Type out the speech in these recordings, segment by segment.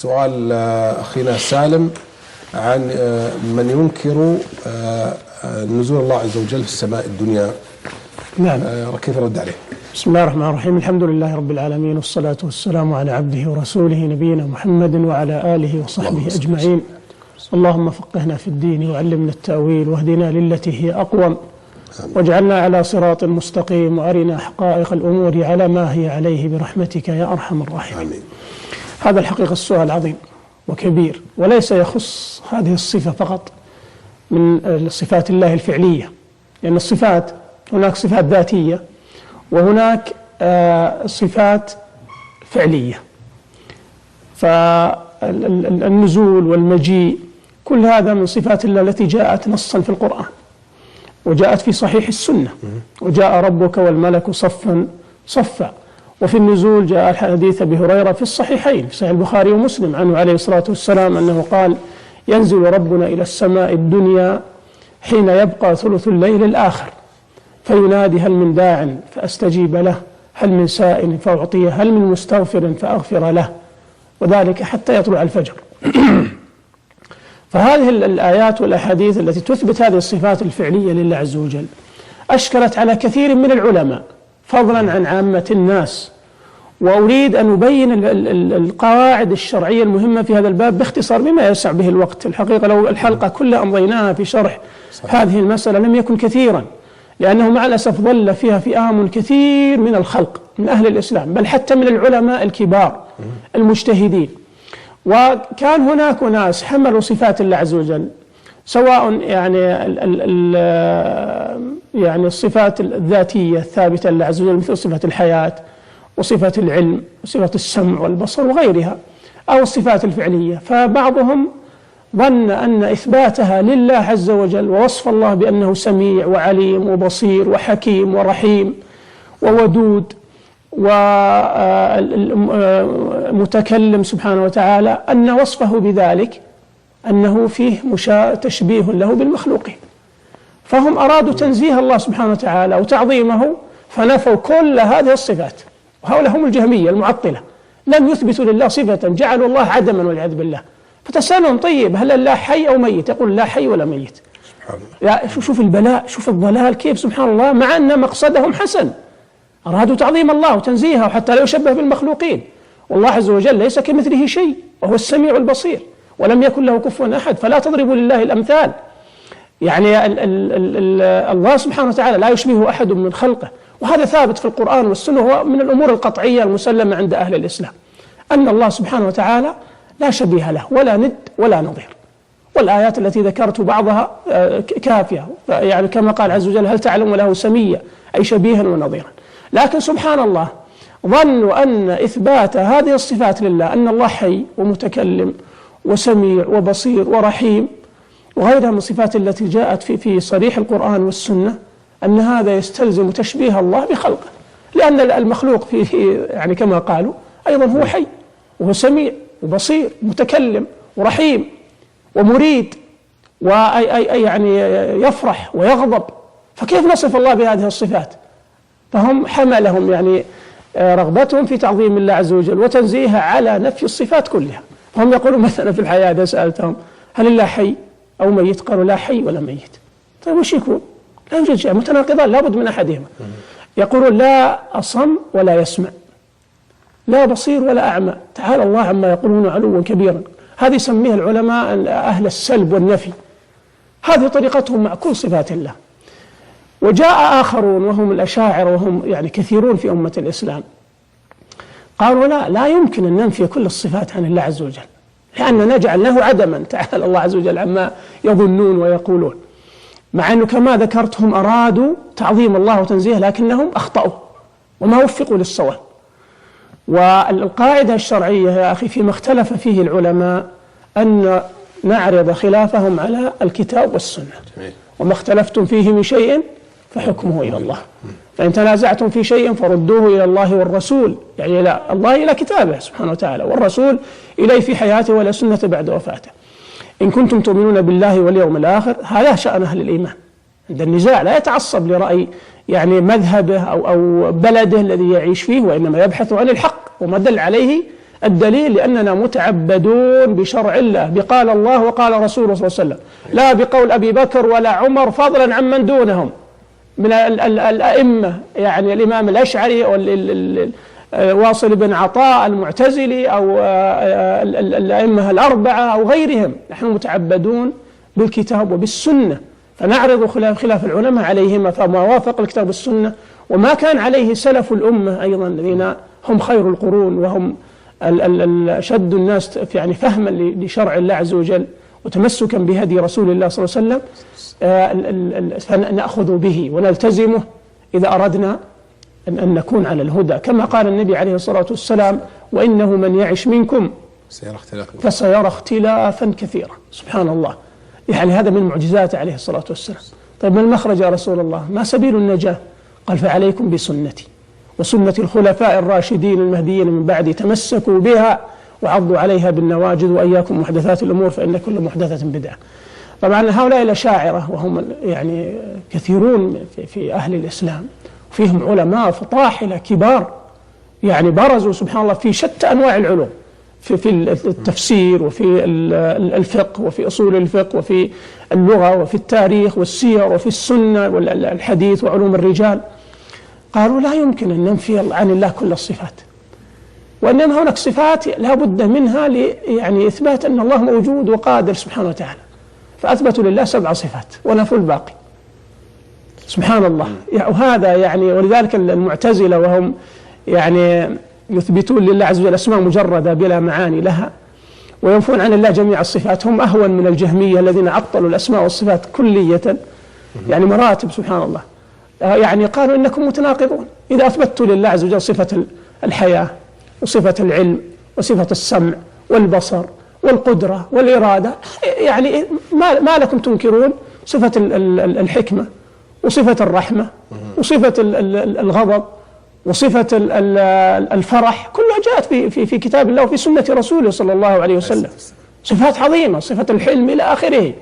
سؤال أخينا سالم عن من ينكر نزول الله عز وجل في السماء الدنيا. نعم. كيف رد عليه؟ بسم الله الرحمن الرحيم. الحمد لله رب العالمين، والصلاة والسلام على عبده ورسوله نبينا محمد وعلى آله وصحبه أجمعين. اللهم فقهنا في الدين وعلمنا التأويل واهدنا للتي هي أقوم، واجعلنا على صراط مستقيم، وأرنا حقائق الأمور على ما هي عليه برحمتك يا أرحم الراحمين. آمين. هذا الحقيقة السؤال عظيم وكبير، وليس يخص هذه الصفة فقط من صفات الله الفعلية، لأن الصفات هناك صفات ذاتية وهناك صفات فعلية. فالنزول والمجيء كل هذا من صفات الله التي جاءت نصا في القرآن وجاءت في صحيح السنة، وجاء ربك والملك صفا صفا. وفي النزول جاء حديث أبي هريرة في الصحيحين في صحيح البخاري ومسلم عنه عليه الصلاة والسلام أنه قال: ينزل ربنا إلى السماء الدنيا حين يبقى ثلث الليل الآخر فينادي: هل من داع فأستجيب له، هل من سائل فأعطيه، هل من مستغفر فأغفر له، وذلك حتى يطلع الفجر. فهذه الآيات والأحاديث التي تثبت هذه الصفات الفعلية لله عز وجل أشكلت على كثير من العلماء فضلا عن عامة الناس. وأريد أن أبين القواعد الشرعية المهمة في هذا الباب باختصار بما يسع به الوقت. الحقيقة لو الحلقة كلها أمضيناها في شرح هذه المسألة لم يكن كثيرا، لأنه مع الأسف ظل فيها فئام كثير من الخلق من أهل الإسلام، بل حتى من العلماء الكبار المجتهدين. وكان هناك ناس حملوا صفات الله عز وجل، سواء يعني الصفات الذاتية الثابتة لله عز وجل مثل صفة الحياة وصفة العلم وصفة السمع والبصر وغيرها، أو الصفات الفعلية. فبعضهم ظن أن إثباتها لله عز وجل ووصف الله بأنه سميع وعليم وبصير وحكيم ورحيم وودود ومتكلم سبحانه وتعالى، أن وصفه بذلك أنه فيه تشبيه له بالمخلوقين. فهم أرادوا تنزيه الله سبحانه وتعالى وتعظيمه فنفوا كل هذه الصفات، وهؤلاء هم الجهمية المعطلة، لم يثبتوا لله صفة، جعلوا الله عدما والعياذ بالله. فتسألهم: طيب هل الله حي أو ميت؟ يقول لا حي ولا ميت. شوف البلاء، شوف الضلال كيف، سبحان الله، مع أن مقصدهم حسن، أرادوا تعظيم الله وتنزيهه حتى لا يشبه بالمخلوقين. والله عز وجل ليس كمثله شيء وهو السميع البصير ولم يكن له كفوا أحد، فلا تضربوا لله الأمثال. يعني الله سبحانه وتعالى لا يشبهه أحد من خلقه، وهذا ثابت في القرآن والسنة، هو من الأمور القطعية المسلمة عند أهل الإسلام أن الله سبحانه وتعالى لا شبيه له ولا ند ولا نظير. والآيات التي ذكرت بعضها كافية، يعني كما قال عز وجل: هل تعلم له سميا، أي شبيها ونظيرا. لكن سبحان الله ظنوا أن إثبات هذه الصفات لله، أن الله حي ومتكلم وسميع وبصير ورحيم وغيرها من الصفات التي جاءت في صريح القرآن والسنة، أن هذا يستلزم تشبيه الله بخلقه، لأن المخلوق فيه يعني كما قالوا أيضا هو حي وهو سميع وبصير متكلم ورحيم ومريد يعني يفرح ويغضب. فكيف نصف الله بهذه الصفات؟ فهم حملهم يعني رغبتهم في تعظيم الله عز وجل وتنزيهه على نفي الصفات كلها. فهم يقولون مثلا في الحياة إذا سألتهم: هل الله حي أو ميت؟ قالوا لا حي ولا ميت. طيب وش يكون؟ لا يوجد شيء، متناقضان لابد من أحدهما. يقولون: لا أصم ولا يسمع، لا بصير ولا أعمى. تعالى الله عما يقولون علوا كبيرا. هذه يسميها العلماء أهل السلب والنفي، هذه طريقتهم مع كل صفات الله. وجاء آخرون وهم الأشاعرة، وهم يعني كثيرون في أمة الإسلام، قالوا: لا يمكن أن ننفي كل الصفات عن الله عز وجل، لأننا جعلناه عدما. تعالى الله عز وجل عما يظنون ويقولون. مع أنه كما ذكرتهم أرادوا تعظيم الله وتنزيهه، لكنهم أخطأوا وما وفقوا للصواب. والقاعدة الشرعية يا أخي فيما اختلف فيه العلماء أن نعرض خلافهم على الكتاب والسنة، وما اختلفتم فيه من شيء فحكمه إلى الله، فإن تنازعتم في شيء فردوه إلى الله والرسول، يعني إلى الله إلى كتابه سبحانه وتعالى، والرسول إليه في حياته ولا سنة بعد وفاته، إن كنتم تؤمنون بالله واليوم الآخر. هذا شأن أهل الإيمان عند النزاع، لا يتعصب لرأي يعني مذهبه أو بلده الذي يعيش فيه، وإنما يبحث عن الحق وما دل عليه الدليل لأننا متعبدون بشرع الله، بقال الله وقال رسوله صلى الله عليه وسلم، لا بقول أبي بكر ولا عمر فضلا عن من دونهم من الأئمة، يعني الإمام الأشعري واصل بن عطاء المعتزلي أو الأئمة الأربعة أو غيرهم. نحن متعبدون بالكتاب وبالسنة، فنعرض خلاف العلماء عليهما فما وافق الكتاب والسنة وما كان عليه سلف الأمة أيضا الذين هم خير القرون وهم أشد الناس يعني فهما لشرع الله عز وجل وتمسكا بهدي رسول الله صلى الله عليه وسلم، فنأخذ به ونلتزمه إذا أردنا أن نكون على الهدى، كما قال النبي عليه الصلاة والسلام: وإنه من يعش منكم فسيرى اختلافا كثيرا. سبحان الله، يعني هذا من معجزاته عليه الصلاة والسلام. طيب ما المخرج يا رسول الله؟ ما سبيل النجاة؟ قال: فعليكم بسنتي وسنة الخلفاء الراشدين المهديين من بعدي، تمسكوا بها وعضوا عليها بالنواجذ، وإياكم محدثات الأمور فإن كل محدثة بدعة. طبعا هؤلاء الأشاعرة وهم يعني كثيرون في أهل الإسلام، وفيهم علماء فطاحلة كبار يعني برزوا سبحان الله في شتى أنواع العلوم، في التفسير وفي الفقه وفي أصول الفقه وفي اللغة وفي التاريخ والسير وفي السنة والحديث وعلوم الرجال. قالوا لا يمكن أن ننفي عن الله كل الصفات، وإنما هناك صفات لا بد منها يعني إثبات أن الله موجود وقادر سبحانه وتعالى، فأثبتوا لله 7 صفات ونفوا الباقي. سبحان الله. وهذا يعني ولذلك المعتزلة وهم يعني يثبتون لله عز وجل أسماء مجردة بلا معاني لها وينفون عن الله جميع الصفات، هم أهون من الجهمية الذين عطلوا الأسماء والصفات كلية، يعني مراتب سبحان الله. يعني قالوا إنكم متناقضون إذا أثبتوا لله عز وجل صفة الحياة وصفة العلم وصفة السمع والبصر والقدرة والإرادة، يعني ما لكم تنكرون صفة الحكمة وصفة الرحمة وصفة الغضب وصفة الفرح، كلها جاءت في كتاب الله وفي سنة رسوله صلى الله عليه وسلم، صفات عظيمة، صفة الحلم إلى آخره.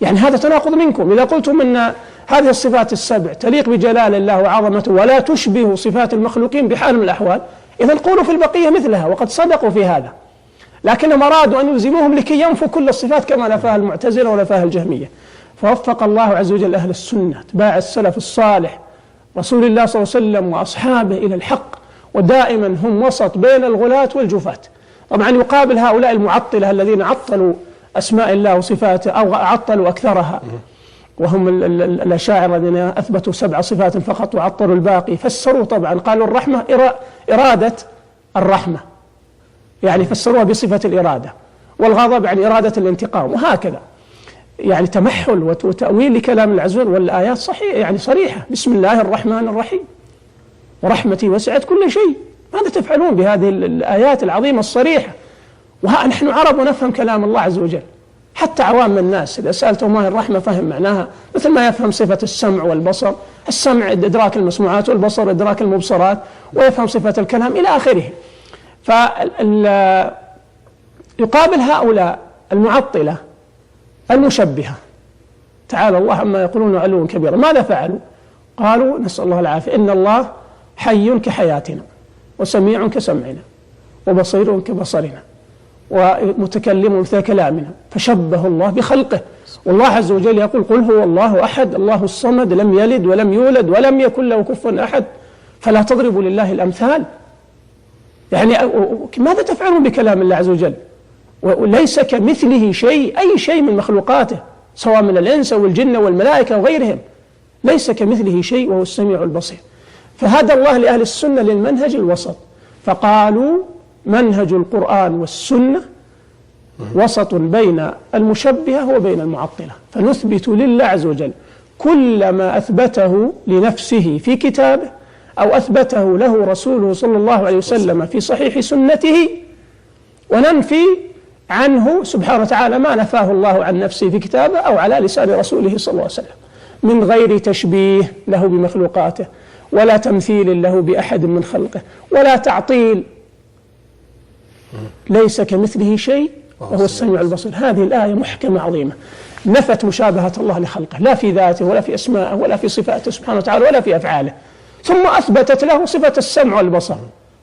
يعني هذا تناقض منكم إذا قلتم أن هذه الصفات ال7 تليق بجلال الله وعظمته ولا تشبه صفات المخلوقين بحال من الأحوال، إذن قولوا في البقية مثلها، وقد صدقوا في هذا، لكنهم أرادوا أن يلزموهم لكي ينفوا كل الصفات كما نفاها المعتزلة ونفاها الجهمية. فوفق الله عز وجل أهل السنة اتباع السلف الصالح رسول الله صلى الله عليه وسلم وأصحابه إلى الحق، ودائما هم وسط بين الغلاة والجفاة. طبعا يقابل هؤلاء المعطلة الذين عطلوا أسماء الله وصفاته أو عطلوا أكثرها، وهم الأشاعرة الذين أثبتوا 7 صفات فقط وعطلوا الباقي. فسروا طبعا قالوا الرحمة إرادة الرحمة، يعني فسروها بصفة الإرادة، والغضب يعني إرادة الانتقام، وهكذا يعني تمحل وتأويل لكلام العزوز. والآيات صحيحة يعني صريحة: بسم الله الرحمن الرحيم ورحمتي وسعت كل شيء. ماذا تفعلون بهذه الآيات العظيمة الصريحة؟ وها نحن عرب ونفهم كلام الله عز وجل، حتى عوام الناس إذا سألتهم ما هي الرحمة فهم معناها مثل ما يفهم صفة السمع والبصر، السمع إدراك المسموعات والبصر إدراك المبصرات، ويفهم صفة الكلام إلى آخره. يقابل هؤلاء المعطلة المشبهة تعالى الله عما يقولون علوا كبيرا. ماذا فعلوا؟ قالوا نسأل الله العافية: إن الله حي كحياتنا وسميع كسمعنا وبصير كبصرنا ومتكلم مثل كلامنا، فشبه الله بخلقه. والله عز وجل يقول: قل هو الله أحد الله الصمد لم يلد ولم يولد ولم يكن له كفوا أحد، فلا تضربوا لله الأمثال. يعني ماذا تفعلون بكلام الله عز وجل؟ وليس كمثله شيء، أي شيء من مخلوقاته سواء من الإنس أو الجن والملائكة وغيرهم، ليس كمثله شيء وهو السميع البصير. فهدى الله لأهل السنة للمنهج الوسط، فقالوا منهج القرآن والسنة وسط بين المشبهة وبين المعطلة، فنثبت لله عز وجل كل ما أثبته لنفسه في كتابه أو أثبته له رسوله صلى الله عليه وسلم في صحيح سنته، وننفي عنه سبحانه وتعالى ما نفاه الله عن نفسه في كتابه أو على لسان رسوله صلى الله عليه وسلم، من غير تشبيه له بمخلوقاته ولا تمثيل له بأحد من خلقه ولا تعطيل. ليس كمثله شيء وهو السميع البصير. هذه الآية محكمة عظيمة، نفت مشابهة الله لخلقه، لا في ذاته ولا في أسمائه ولا في صفاته سبحانه وتعالى ولا في أفعاله، ثم أثبتت له صفة السمع والبصر.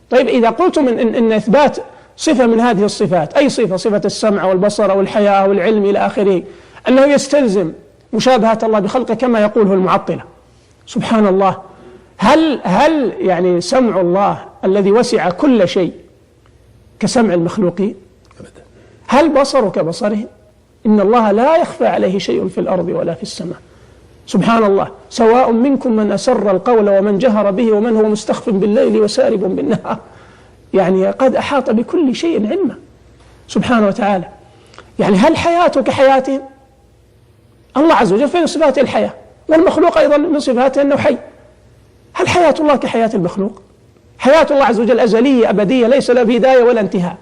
طيب إذا قلتم إن إثبات صفة من هذه الصفات، أي صفة، صفة السمع والبصر والحياة والعلم إلى آخره، أنه يستلزم مشابهة الله بخلقه كما يقوله المعطلة. سبحان الله، هل يعني سمع الله الذي وسع كل شيء كسمع المخلوقين؟ هل بصره كبصرهم؟ إن الله لا يخفى عليه شيء في الأرض ولا في السماء. سبحان الله، سواء منكم من أسر القول ومن جهر به ومن هو مستخف بالليل وسارب بالنهار. يعني قد أحاط بكل شيء علما سبحانه وتعالى. يعني هل حياته كحياتهم؟ الله عز وجل في صفاته الحياة، والمخلوق أيضا من صفاته أنه حي. هل حياة الله كحياة المخلوق؟ حياة الله عز وجل أزلية أبدية، ليس له بداية ولا انتهاء.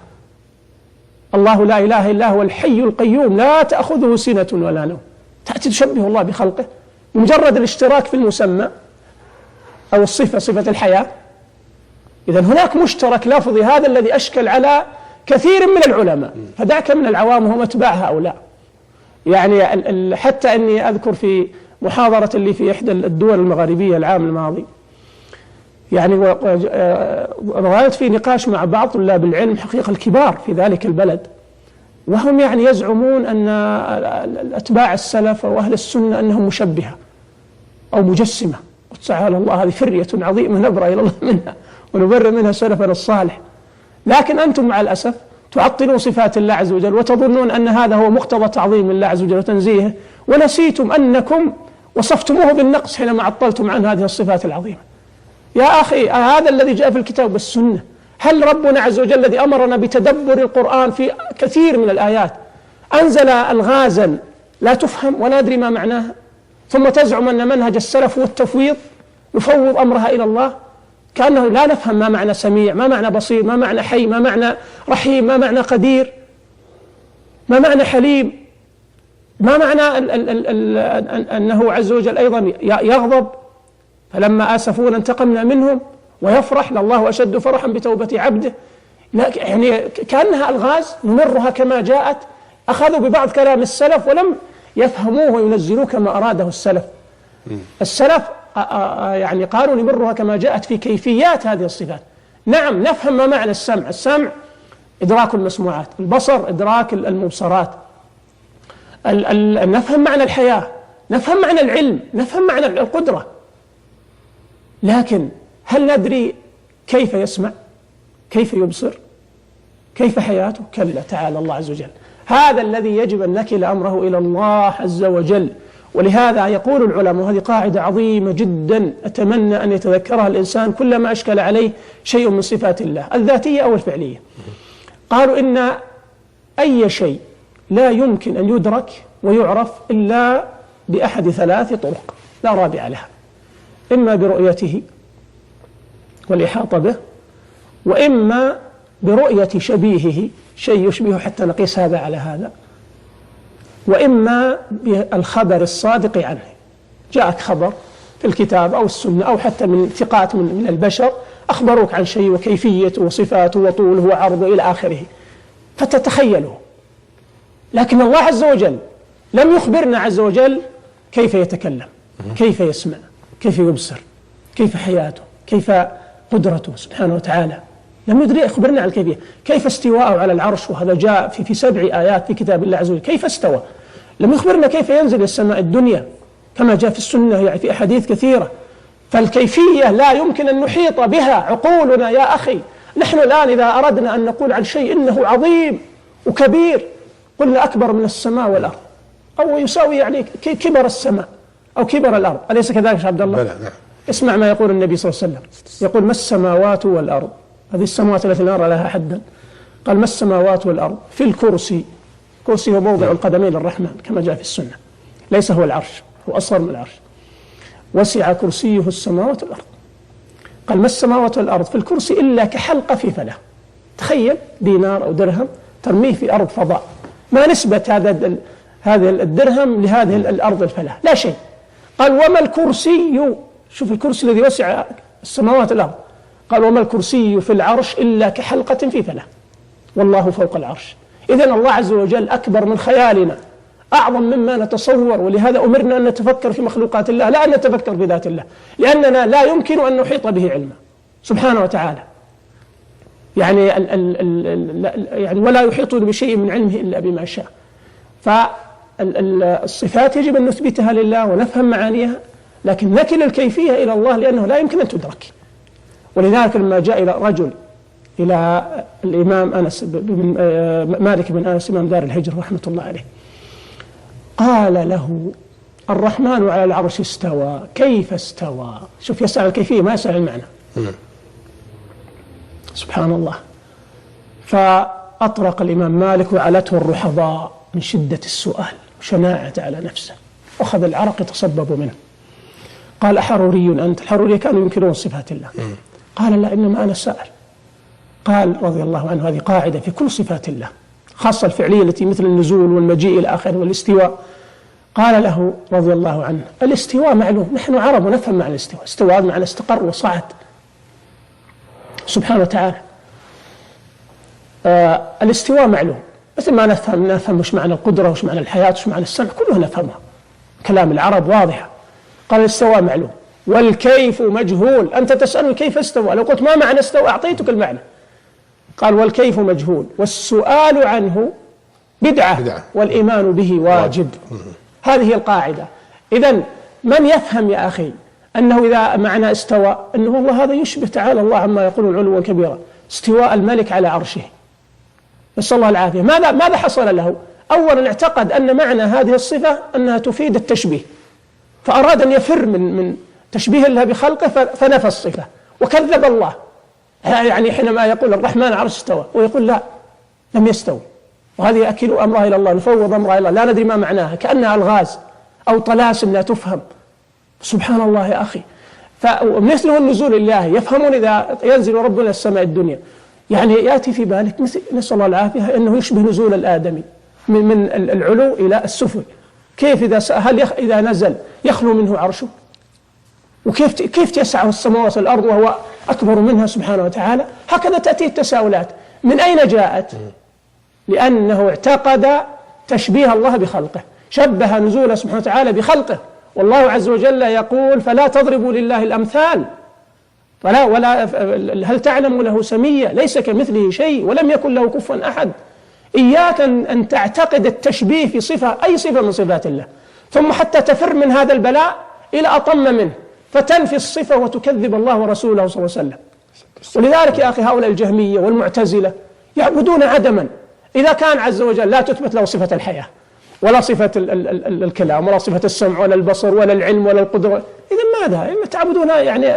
الله لا إله إلا هو الحي القيوم لا تأخذه سنة ولا نوم. تأتي تشبه الله بخلقه مجرد الاشتراك في المسمى أو الصفة، صفة الحياة. إذن هناك مشترك لفظي، هذا الذي أشكل على كثير من العلماء، فدعك من العوام وهم أتباع هؤلاء. يعني حتى أني أذكر في محاضرة لي في إحدى الدول المغاربية العام الماضي، يعني رأيت في نقاش مع بعض طلاب العلم حقيقة الكبار في ذلك البلد، وهم يعني يزعمون أن أتباع السلف وأهل السنة أنهم مشبهة أو مجسمة. تعالى الله، هذه فرية عظيمة نبرأ إلى الله منها ونبرئ منها سلفنا الصالح. لكن أنتم مع الأسف تعطلون صفات الله عز وجل وتظنون أن هذا هو مقتضى تعظيم الله عز وجل وتنزيهه، ونسيتم أنكم وصفتموه بالنقص حينما عطلتم عن هذه الصفات العظيمة. يا أخي، هذا الذي جاء في الكتاب والسنة. هل ربنا عز وجل الذي أمرنا بتدبر القرآن في كثير من الآيات أنزل ألغازا لا تفهم ولا ندري ما معناها، ثم تزعم أن منهج السلف هو التفويض، نفوض أمرها إلى الله، كأنه لا نفهم ما معنى سميع، ما معنى بصير، ما معنى حي، ما معنى رحيم، ما معنى قدير، ما معنى حليم، ما معنى أنه عز وجل أيضا يغضب فلما آسفونا انتقمنا منهم، ويفرح لله أشد فرحا بتوبة عبده. يعني كأنها ألغاز نمرها كما جاءت. أخذوا ببعض كلام السلف ولم يفهموه وينزلوه كما أراده السلف. السلف يعني قالوا نمرها كما جاءت في كيفيات هذه الصفات. نعم، نفهم ما معنى السمع. السمع إدراك المسموعات، البصر إدراك المبصرات، نفهم معنى الحياة، نفهم معنى العلم، نفهم معنى القدرة. لكن هل ندري كيف يسمع، كيف يبصر، كيف حياته؟ كلا، تعالى الله عز وجل. هذا الذي يجب أن نكل أمره إلى الله عز وجل. ولهذا يقول العلماء، وهذه قاعدة عظيمة جدا أتمنى أن يتذكرها الإنسان كلما أشكل عليه شيء من صفات الله الذاتية أو الفعلية. قالوا إن أي شيء لا يمكن أن يدرك ويعرف إلا بأحد ثلاث طرق لا رابع لها: إما برؤيته والإحاطة به، وإما برؤية شبيهه، شيء يشبهه حتى نقيس هذا على هذا، وإما بالخبر الصادق عنه. جاءك خبر في الكتاب أو السنة أو حتى من ثقات من البشر أخبروك عن شيء وكيفيته وصفاته وطوله وعرضه إلى آخره فتتخيله. لكن الله عز وجل لم يخبرنا عز وجل كيف يتكلم، كيف يسمع، كيف يبصر، كيف حياته، كيف قدرته سبحانه وتعالى. لم يخبرنا عن الكيفية. كيف استواءه على العرش، وهذا جاء في 7 آيات في كتاب الله عز وجل. كيف استوى؟ لم يخبرنا كيف ينزل السماء الدنيا كما جاء في السنة، يعني في أحاديث كثيرة. فالكيفية لا يمكن أن نحيط بها عقولنا يا أخي. نحن الآن إذا أردنا أن نقول عن شيء إنه عظيم وكبير قلنا أكبر من السماء والأرض، أو يساوي يعني كبر السماء أو كبر الأرض. أليس كذلك يا عبد الله؟ نعم. اسمع ما يقول النبي صلى الله عليه وسلم، يقول: ما السماوات والأرض، هذه السماوات التي لا نرى لها حدا، قال: ما السماوات والأرض في الكرسي. كرسي هو موضع القدمين للرحمن كما جاء في السنة، ليس هو العرش، هو أصغر من العرش. وسع كرسيه السماوات والأرض. قال: ما السماوات والأرض في الكرسي إلا كحلقة في فلاة. تخيل دينار أو درهم ترميه في أرض فضاء، ما نسبة هذا الدرهم لهذه الأرض الفلاة؟ لا شيء. قال: وما الكرسي، شوف الكرسي الذي وسع السماوات والأرض، قال: وما الكرسي في العرش إلا كحلقة في فلاة، والله فوق العرش. إذن الله عز وجل أكبر من خيالنا، أعظم مما نتصور. ولهذا أمرنا أن نتفكر في مخلوقات الله، لا أن نتفكر بذات الله، لأننا لا يمكن أن نحيط به علما سبحانه وتعالى. يعني يعني ولا يحيطون بشيء من علمه إلا بما شاء. فالصفات يجب أن نثبتها لله ونفهم معانيها، لكن نكل الكيفية إلى الله لأنه لا يمكن أن تدرك. ولذلك لما جاء إلى رجل إلى الإمام مالك بن أنس إمام دار الهجرة رحمة الله عليه، قال له: الرحمن على العرش استوى، كيف استوى؟ شوف، يسأل الكيفية ما يسأل المعنى. سبحان الله. فأطرق الإمام مالك وعلته الرحضاء من شدة السؤال وشناعة على نفسه، أخذ العرق يتصبب منه. قال: أحروري أنت؟ الحرورية كانوا ينكرون صفات الله. قال: لا، إنما أنا سائل. قال رضي الله عنه: هذه قاعدة في كل صفات الله، خاصة الفعلية التي مثل النزول والمجيء إلى آخره والاستواء. قال له رضي الله عنه: الاستواء معلوم، نحن عرب ونفهم معنى الاستواء. استواء معنى استقر وصعد سبحانه وتعالى. الاستواء معلوم، مثل ما نفهم وش معنى القدرة وش معنى الحياة وش معنى السمع، كلها نفهمها، كلام العرب واضحة. قال: الاستواء معلوم، والكيف مجهول. أنت تسألني كيف استوى، لو قلت ما معنى استوى أعطيتك المعنى. قال: والكيف مجهول، والسؤال عنه بدعة والإيمان به واجب. هذه القاعدة. إذن من يفهم يا أخي أنه إذا معنى استوى أنه والله هذا يشبه تعالى الله عما يقولون علوا كبيرا، استواء الملك على عرشه، نسأل الله العافية. ماذا حصل له؟ أولا اعتقد أن معنى هذه الصفة أنها تفيد التشبيه، فأراد أن يفر من تشبيه الله بخلقه فنفى الصفة وكذب الله. يعني حينما يقول الرحمن عرش استوى ويقول لا، لم يستوي، وهذه أكل أمرها إلى الله، نفوض أمرها إلى الله، لا ندري ما معناها، كأنها ألغاز أو طلاسم لا تفهم. سبحان الله يا أخي. فمثله النزول الله، يفهمون إذا ينزل ربنا إلى السماء الدنيا، يعني يأتي في بالك مثل نسأل الله العافية أنه يشبه نزول الآدمي من العلو إلى السفل. كيف إذا نزل يخلو منه عرشه؟ وكيف تسعه السماوات والأرض وهو أكبر منها سبحانه وتعالى؟ هكذا تأتي التساؤلات. من أين جاءت؟ لأنه اعتقد تشبيه الله بخلقه، شبه نزوله سبحانه وتعالى بخلقه. والله عز وجل يقول: فلا تضربوا لله الأمثال، ولا هل تعلم له سميا، ليس كمثله شيء ولم يكن له كفوا أحد. إياك أن تعتقد التشبيه في صفة، أي صفة من صفات الله، ثم حتى تفر من هذا البلاء إلى أطم منه فتنفي الصفة وتكذب الله ورسوله صلى الله عليه وسلم. ولذلك يا أخي هؤلاء الجهمية والمعتزلة يعبدون عدما. إذا كان عز وجل لا تثبت له صفة الحياة ولا صفة الكلام ولا صفة السمع ولا البصر ولا العلم ولا القدرة، إذن ماذا؟ تعبدون يعني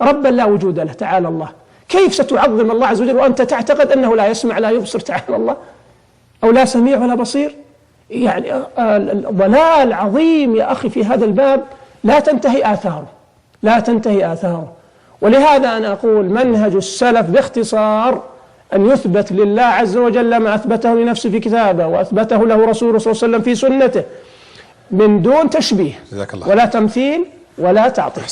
ربا لا وجود له تعالى الله. كيف ستعظم الله عز وجل وأنت تعتقد أنه لا يسمع لا يبصر تعالى الله، أو لا سميع ولا بصير؟ يعني ضلال عظيم يا أخي في هذا الباب لا تنتهي آثاره، لا تنتهي آثاره. ولهذا أنا أقول منهج السلف باختصار أن يثبت لله عز وجل ما أثبته لنفسه في كتابه وأثبته له رسوله صلى الله عليه وسلم في سنته، من دون تشبيه ولا تمثيل ولا تعطيل.